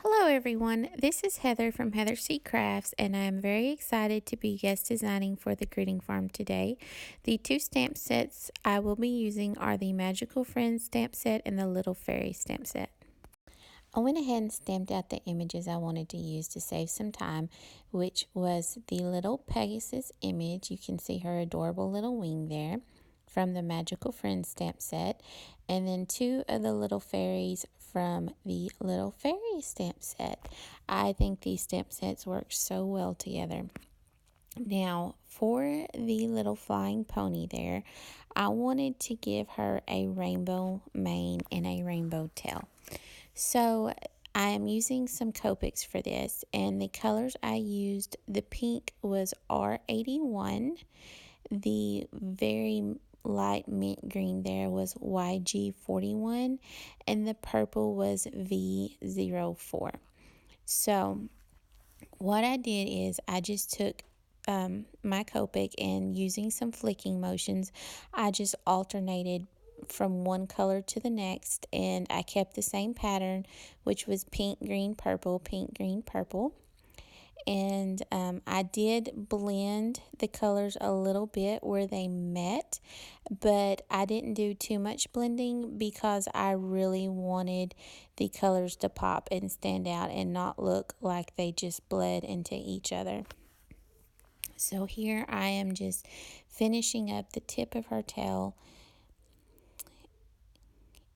Hello everyone, this is Heather from Heather C Crafts and I am very excited to be guest designing for the Greeting Farm today. The two stamp sets I will be using are the Magical Friends stamp set and the Little Fairy stamp set. I went ahead and stamped out the images I wanted to use to save some time, which was the little Pegasus image. You can see her adorable little wing there from the Magical Friends stamp set, and then two of the little fairies from the Little Fairy stamp set. I think these stamp sets work so well together. Now, for the little flying pony there, I wanted to give her a rainbow mane and a rainbow tail. So I am using some Copics for this, and the colors I used, the pink was R81, the very light mint green there was YG41, and the purple was V04. So what I did is I just took my Copic and using some flicking motions, I just alternated from one color to the next, and I kept the same pattern, which was pink, green, purple, pink, green, purple. And I did blend the colors a little bit where they met, but I didn't do too much blending because I really wanted the colors to pop and stand out and not look like they just bled into each other. So here I am just finishing up the tip of her tail,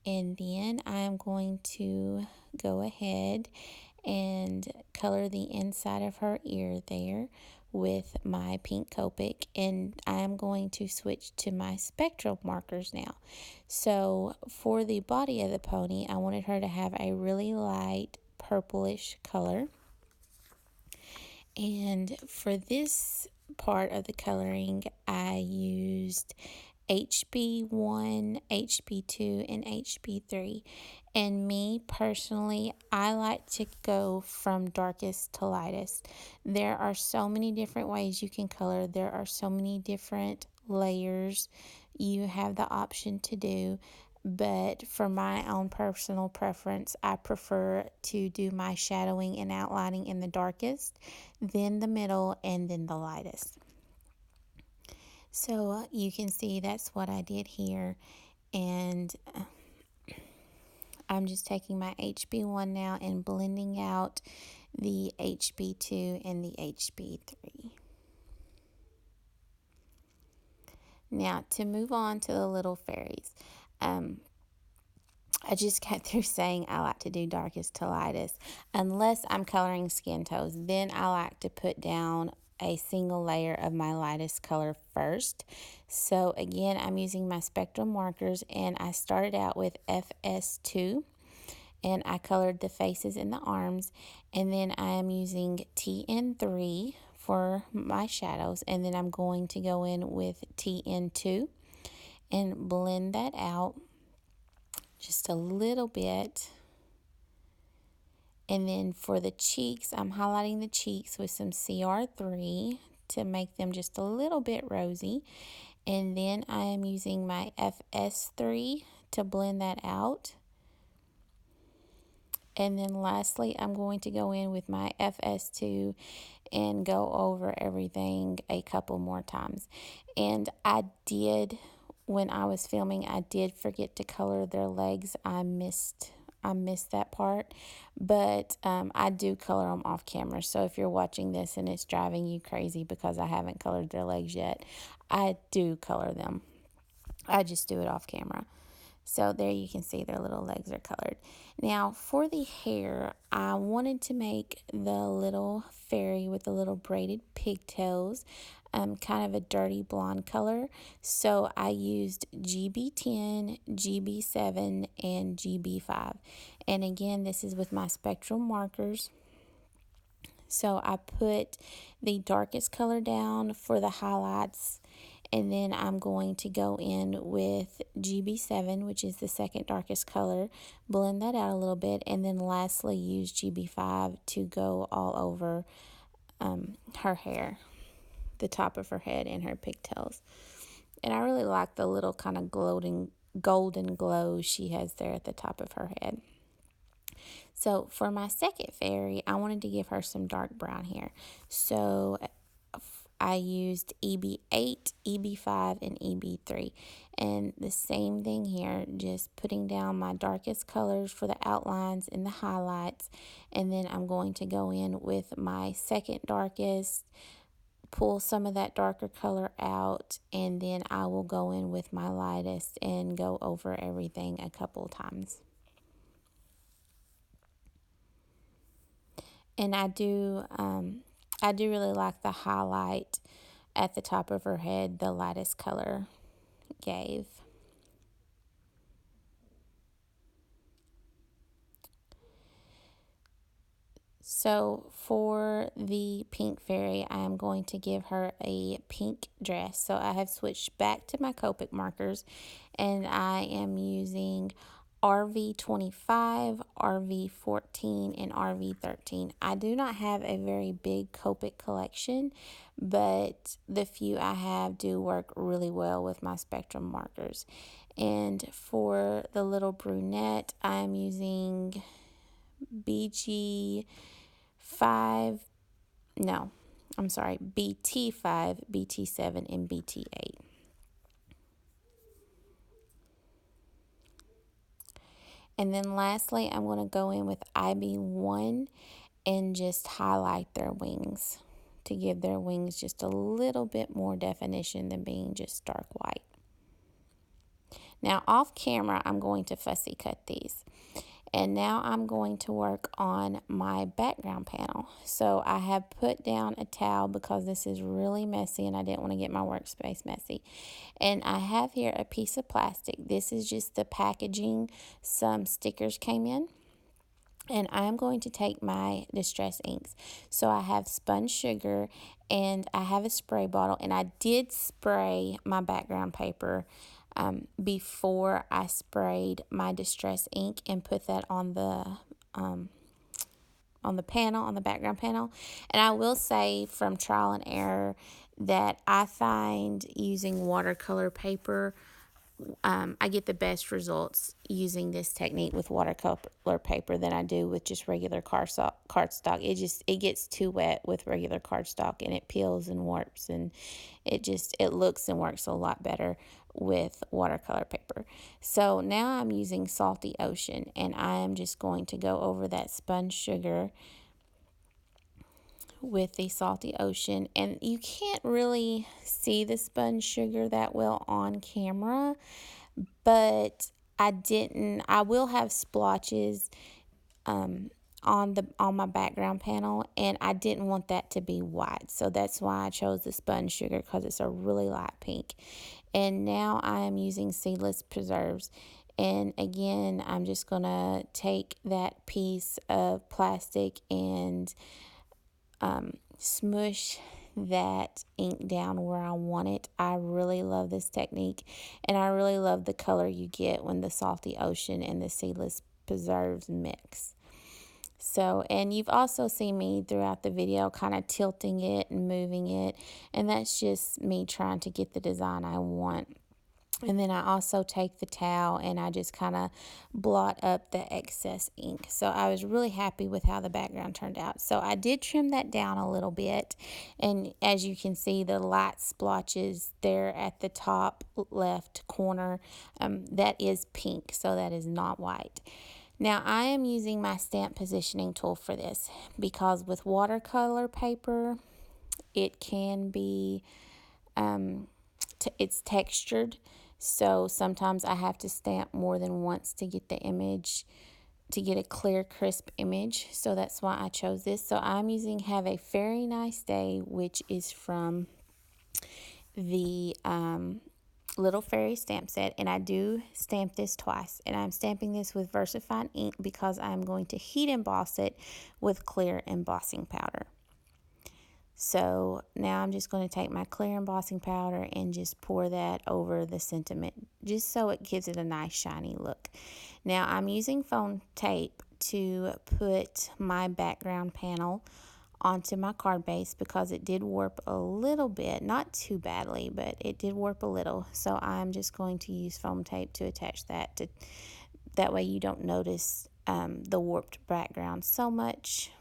and then I'm going to go ahead and color the inside of her ear there with my pink Copic, and I'm going to switch to my spectral markers now. So for the body of the pony, I wanted her to have a really light purplish color, and for this part of the coloring I used HB1, HB2, and HB3. And me personally, I like to go from darkest to lightest. There are so many different ways you can color. There are so many different layers you have the option to do. But for my own personal preference, I prefer to do my shadowing and outlining in the darkest, then the middle, and then the lightest. So you can see that's what I did here, and I'm just taking my HB1 now and blending out the HB2 and the HB3. Now to move on to the little fairies. I just got through saying I like to do darkest to lightest. Unless I'm coloring skin tones, then I like to put down a single layer of my lightest color first. So again, I'm using my spectral markers, and I started out with FS2 and I colored the faces and the arms, and then I am using TN3 for my shadows, and then I'm going to go in with TN2 and blend that out just a little bit. And then for the cheeks, I'm highlighting the cheeks with some CR3 to make them just a little bit rosy. And then I am using my FS3 to blend that out. And then lastly, I'm going to go in with my FS2 and go over everything a couple more times. And when I was filming, I did forget to color their legs. I missed that part, but I do color them off camera. So if you're watching this and it's driving you crazy because I haven't colored their legs yet, I do color them. I just do it off camera. So there you can see their little legs are colored. Now for the hair, I wanted to make the little fairy with the little braided pigtails kind of a dirty blonde color. So I used GB10, GB7, and GB5. And again, this is with my spectral markers. So I put the darkest color down for the highlights, and then I'm going to go in with GB7, which is the second darkest color, blend that out a little bit, and then lastly use GB5 to go all over her hair, the top of her head and her pigtails. And I really like the little kind of golden glow she has there at the top of her head. So for my second fairy, I wanted to give her some dark brown hair. So I used EB8, EB5, and EB3. And the same thing here, just putting down my darkest colors for the outlines and the highlights. And then I'm going to go in with my second darkest, pull some of that darker color out, and then I will go in with my lightest and go over everything a couple times. And I do really like the highlight at the top of her head, the lightest color gave. So for the pink fairy, I am going to give her a pink dress. So I have switched back to my Copic markers, and I am using RV25, RV14, and RV13. I do not have a very big Copic collection, but the few I have do work really well with my Spectrum markers. And for the little brunette, I am using BG5, no, I'm sorry, BT5, BT7, and BT8. And then lastly, I'm going to go in with IB1 and just highlight their wings to give their wings just a little bit more definition than being just dark white. Now off camera, I'm going to fussy cut these. And now I'm going to work on my background panel. So I have put down a towel because this is really messy and I didn't want to get my workspace messy. And I have here a piece of plastic. This is just the packaging. Some stickers came in. And I'm going to take my distress inks. So I have spun sugar and I have a spray bottle, and I did spray my background paper before I sprayed my distress ink and put that on the panel, on the background panel. And I will say from trial and error that I find using watercolor paper, I get the best results using this technique with watercolor paper than I do with just regular cardstock. It gets too wet with regular cardstock, and it peels and warps, and it looks and works a lot better with watercolor paper. So now I'm using Salty Ocean, and I am just going to go over that spun sugar with the Salty Ocean. And you can't really see the spun sugar that well on camera, but I will have splotches on my background panel, and I didn't want that to be white, so that's why I chose the spun sugar, because it's a really light pink. And now I am using seedless preserves, and again I'm just gonna take that piece of plastic and smush that ink down where I want it. I really love this technique, and I really love the color you get when the Salty Ocean and the seedless preserves mix. So, and you've also seen me throughout the video kind of tilting it and moving it, and that's just me trying to get the design I want. And then I also take the towel and I just kind of blot up the excess ink. So I was really happy with how the background turned out. So I did trim that down a little bit. And as you can see, the light splotches there at the top left corner, that is pink. So that is not white. Now I am using my stamp positioning tool for this, because with watercolor paper, it can be, it's textured. So sometimes I have to stamp more than once to get the image, to get a clear, crisp image. So that's why I chose this. So I'm using Have a Very Nice Day, which is from the Little Fairy stamp set. And I do stamp this twice. And I'm stamping this with VersaFine ink because I'm going to heat emboss it with clear embossing powder. So now I'm just going to take my clear embossing powder and just pour that over the sentiment, just so it gives it a nice shiny look. Now I'm using foam tape to put my background panel onto my card base, because it did warp a little bit, not too badly, but it did warp a little. So I'm just going to use foam tape to attach that, that way you don't notice the warped background so much.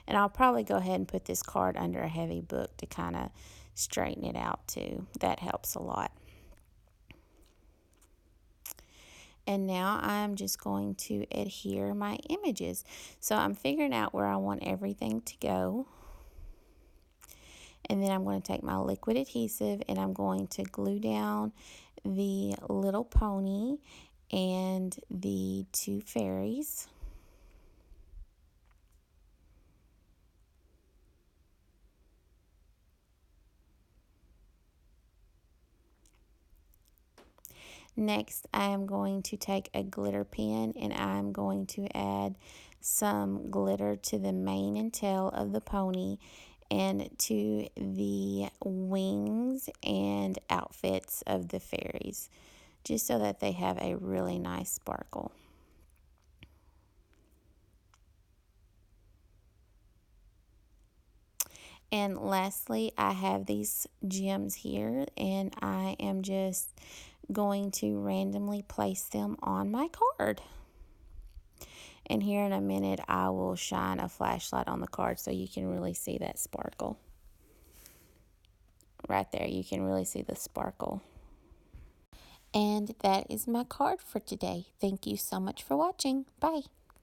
And I'll probably go ahead and put this card under a heavy book to kind of straighten it out too. That helps a lot. And now I'm just going to adhere my images. So I'm figuring out where I want everything to go. And then I'm going to take my liquid adhesive and I'm going to glue down the little pony and the two fairies. Next, I am going to take a glitter pen and I'm going to add some glitter to the mane and tail of the pony and to the wings and outfits of the fairies, just so that they have a really nice sparkle. And lastly, I have these gems here and I am just going to randomly place them on my card. And here in a minute, I will shine a flashlight on the card so you can really see that sparkle. Right there, you can really see the sparkle. And that is my card for today. Thank you so much for watching. Bye.